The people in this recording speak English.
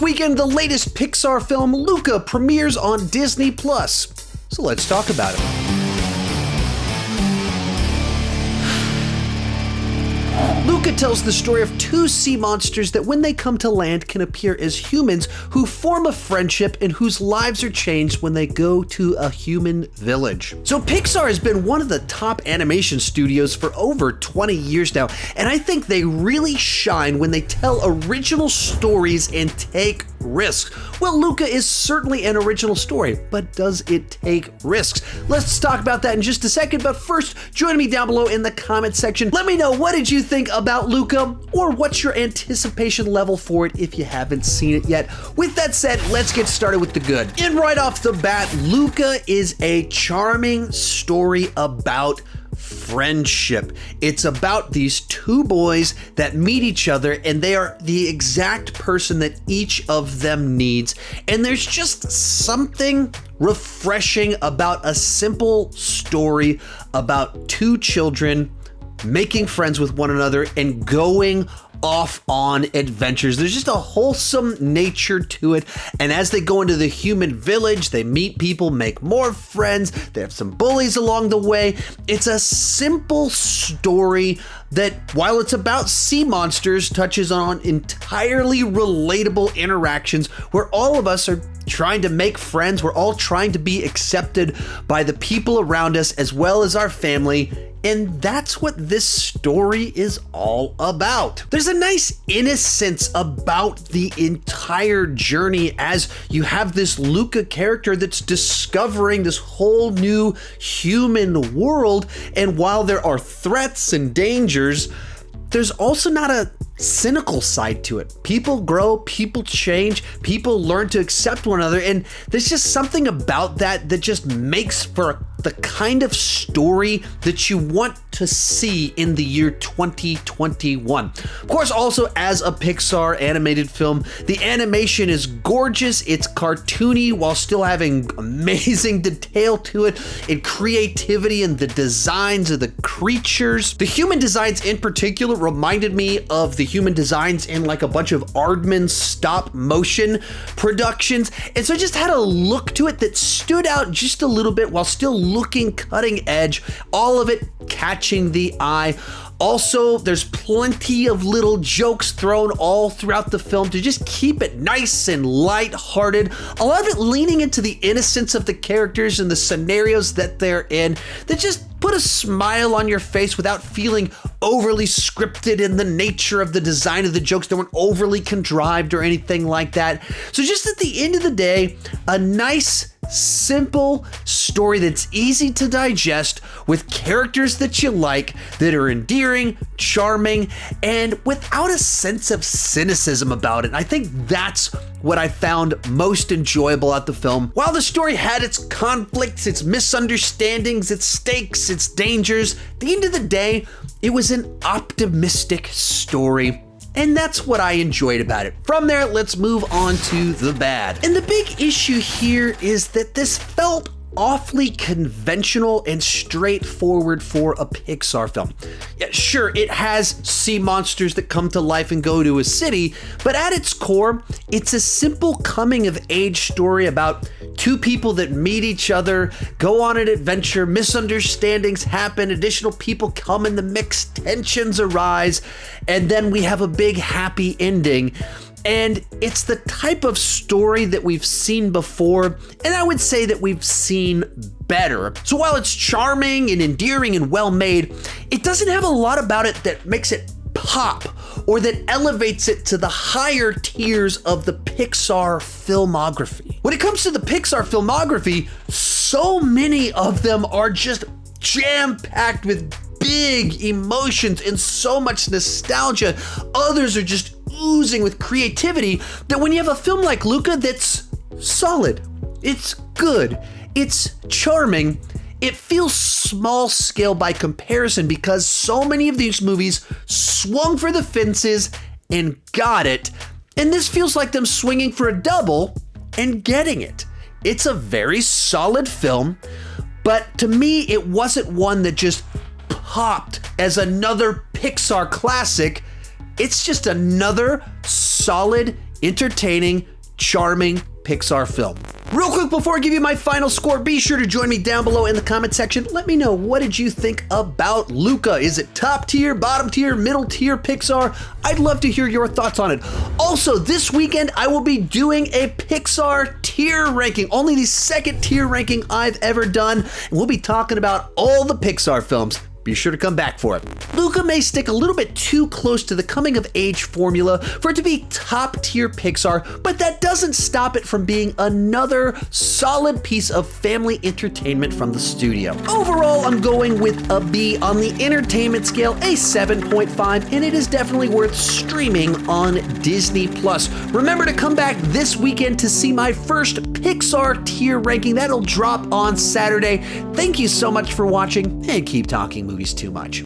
weekend, the latest Pixar film, Luca, premieres on Disney+. So let's talk about it. Luca tells the story of two sea monsters that when they come to land can appear as humans who form a friendship and whose lives are changed when they go to a human village. So Pixar has been one of the top animation studios for over 20 years now, and I think they really shine when they tell original stories and take risks. Well, Luca is certainly an original story, but does it take risks? Let's talk about that in just a second, but first, join me down below in the comment section. Let me know, what did you think about Luca, or what's your anticipation level for it if you haven't seen it yet? With that said, let's get started with the good. And right off the bat, Luca is a charming story about friendship. It's about these two boys that meet each other and they are the exact person that each of them needs. And there's just something refreshing about a simple story about two children making friends with one another and going off on adventures. There's just a wholesome nature to it. And as they go into the human village, they meet people, make more friends. They have some bullies along the way. It's a simple story that, while it's about sea monsters, touches on entirely relatable interactions where all of us are trying to make friends. We're all trying to be accepted by the people around us as well as our family. And that's what this story is all about. There's a nice innocence about the entire journey as you have this Luca character that's discovering this whole new human world. And while there are threats and dangers, there's also not a cynical side to it. People grow, people change, people learn to accept one another, and there's just something about that that just makes for the kind of story that you want to see in the year 2021. Of course, also as a Pixar animated film, the animation is gorgeous, it's cartoony while still having amazing detail to it and creativity in the designs of the creatures. The human designs in particular reminded me of the human designs in like a bunch of Aardman stop motion productions, and so it just had a look to it that stood out just a little bit while still looking cutting edge, all of it catching the eye. Also, there's plenty of little jokes thrown all throughout the film to just keep it nice and light-hearted. A lot of it leaning into the innocence of the characters and the scenarios that they're in that just put a smile on your face without feeling overly scripted in the nature of the design of the jokes. They weren't overly contrived or anything like that. So just at the end of the day, a nice, simple story that's easy to digest with characters that you like, that are endearing, charming, and without a sense of cynicism about it. I think that's what I found most enjoyable at the film. While the story had its conflicts, its misunderstandings, its stakes, its dangers, at the end of the day, it was an optimistic story. And that's what I enjoyed about it. From there, let's move on to the bad. And the big issue here is that this felt awfully conventional and straightforward for a Pixar film. Yeah, sure, it has sea monsters that come to life and go to a city, but at its core, it's a simple coming of age story about two people that meet each other, go on an adventure, misunderstandings happen, additional people come in the mix, tensions arise, and then we have a big happy ending. And it's the type of story that we've seen before, and I would say that we've seen better. So while it's charming and endearing and well made, it doesn't have a lot about it that makes it pop or that elevates it to the higher tiers of the Pixar filmography. When it comes to the Pixar filmography, so many of them are just jam-packed with big emotions and so much nostalgia. Others are just oozing with creativity that when you have a film like Luca that's solid, it's good, it's charming, it feels small scale by comparison because so many of these movies swung for the fences and got it, and this feels like them swinging for a double and getting it. It's a very solid film, but to me, it wasn't one that just popped as another Pixar classic. It's just another solid, entertaining, charming Pixar film. Real quick before I give you my final score, be sure to join me down below in the comment section. Let me know, what did you think about Luca? Is it top tier, bottom tier, middle tier Pixar? I'd love to hear your thoughts on it. Also, this weekend I will be doing a Pixar tier ranking, only the second tier ranking I've ever done, and we'll be talking about all the Pixar films. Be sure to come back for it. Luca may stick a little bit too close to the coming of age formula for it to be top tier Pixar, but that doesn't stop it from being another solid piece of family entertainment from the studio. Overall, I'm going with a B on the entertainment scale, a 7.5, and it is definitely worth streaming on Disney+. Remember to come back this weekend to see my first Pixar tier ranking. That'll drop on Saturday. Thank you so much for watching, and keep talking movies too much.